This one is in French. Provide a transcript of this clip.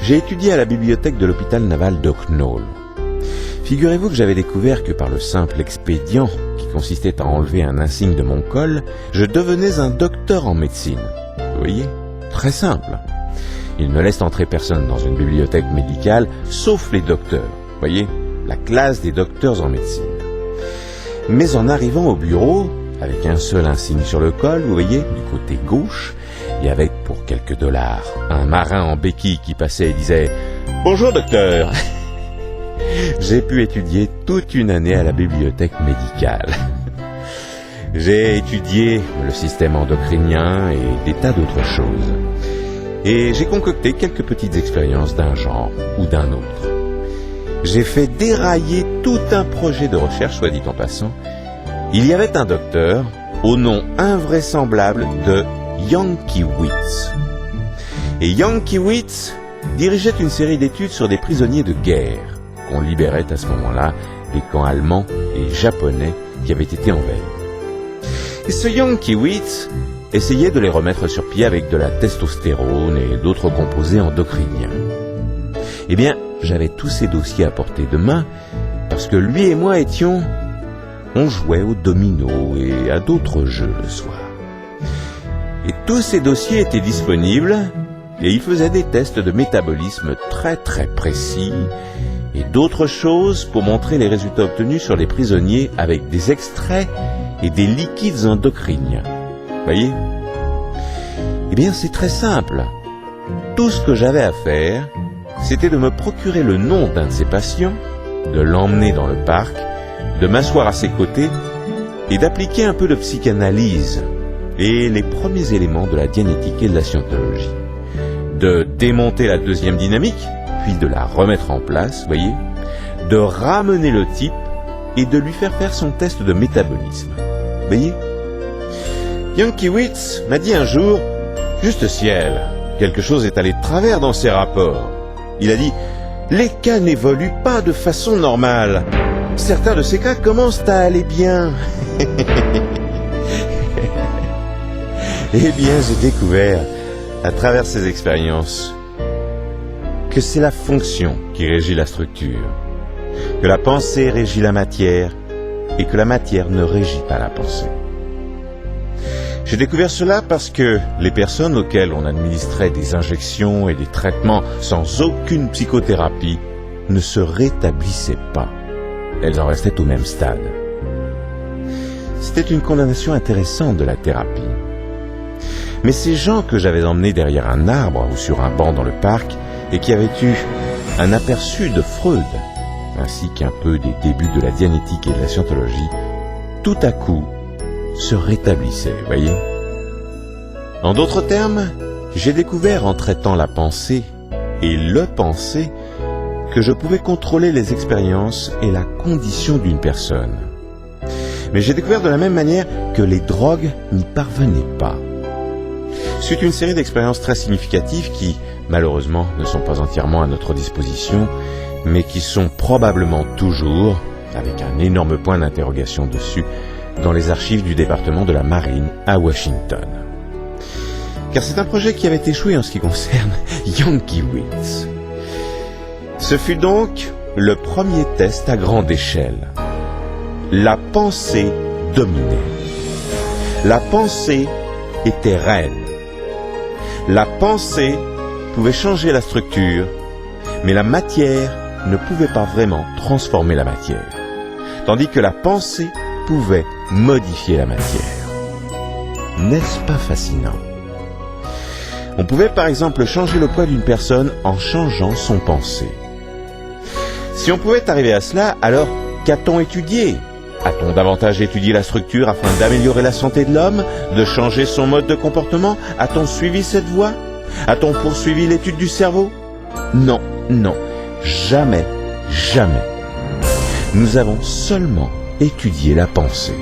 J'ai étudié à la bibliothèque de l'hôpital naval de Knoll. Figurez-vous que j'avais découvert que par le simple expédient qui consistait à enlever un insigne de mon col, je devenais un docteur en médecine. Vous voyez ? Très simple. Ils ne laissent entrer personne dans une bibliothèque médicale, sauf les docteurs. Vous voyez ? La classe des docteurs en médecine. Mais en arrivant au bureau, avec un seul insigne sur le col, vous voyez, du côté gauche, et avec, pour quelques dollars, un marin en béquille qui passait et disait « Bonjour docteur !» J'ai pu étudier toute une année à la bibliothèque médicale. J'ai étudié le système endocrinien et des tas d'autres choses. Et j'ai concocté quelques petites expériences d'un genre ou d'un autre. J'ai fait dérailler tout un projet de recherche, soit dit en passant. Il y avait un docteur au nom invraisemblable de Yankiewicz. Et Yankiewicz dirigeait une série d'études sur des prisonniers de guerre qu'on libérait à ce moment-là des camps allemands et japonais qui avaient été en veille. Et ce Yankiewicz essayait de les remettre sur pied avec de la testostérone et d'autres composés endocriniens. Eh bien, j'avais tous ces dossiers à portée de main parce que lui et moi on jouait au domino et à d'autres jeux le soir. Et tous ces dossiers étaient disponibles et il faisait des tests de métabolisme très très précis et d'autres choses pour montrer les résultats obtenus sur les prisonniers avec des extraits et des liquides endocriniens. Voyez ? Eh bien, c'est très simple. Tout ce que j'avais à faire, c'était de me procurer le nom d'un de ces patients, de l'emmener dans le parc, de m'asseoir à ses côtés et d'appliquer un peu de psychanalyse et les premiers éléments de la dianétique et de la scientologie. De démonter la deuxième dynamique, puis de la remettre en place, voyez, de ramener le type et de lui faire son test de métabolisme. Voyez ? Yankiewicz m'a dit un jour, « Juste ciel, quelque chose est allé de travers dans ces rapports. » Il a dit, « Les cas n'évoluent pas de façon normale. Certains de ces cas commencent à aller bien. » Eh bien, j'ai découvert, à travers ces expériences, que c'est la fonction qui régit la structure, que la pensée régit la matière et que la matière ne régit pas la pensée. J'ai découvert cela parce que les personnes auxquelles on administrait des injections et des traitements sans aucune psychothérapie ne se rétablissaient pas. Elles en restaient au même stade. C'était une condamnation intéressante de la thérapie. Mais ces gens que j'avais emmenés derrière un arbre ou sur un banc dans le parc et qui avaient eu un aperçu de Freud, ainsi qu'un peu des débuts de la dianétique et de la scientologie, tout à coup se rétablissaient, voyez. En d'autres termes, j'ai découvert en traitant la pensée et le penser que je pouvais contrôler les expériences et la condition d'une personne. Mais j'ai découvert de la même manière que les drogues n'y parvenaient pas. C'est une série d'expériences très significatives qui, malheureusement, ne sont pas entièrement à notre disposition, mais qui sont probablement toujours, avec un énorme point d'interrogation dessus, dans les archives du département de la Marine à Washington. Car c'est un projet qui avait échoué en ce qui concerne Yankiewicz. Ce fut donc le premier test à grande échelle. La pensée dominait. La pensée était reine. La pensée pouvait changer la structure, mais la matière ne pouvait pas vraiment transformer la matière, tandis que la pensée pouvait modifier la matière. N'est-ce pas fascinant ? On pouvait par exemple changer le poids d'une personne en changeant son pensée. Si on pouvait arriver à cela, alors qu'a-t-on étudié ? A-t-on davantage étudié la structure afin d'améliorer la santé de l'homme, de changer son mode de comportement ? A-t-on suivi cette voie ? A-t-on poursuivi l'étude du cerveau ? Non, non, jamais, jamais. Nous avons seulement étudié la pensée.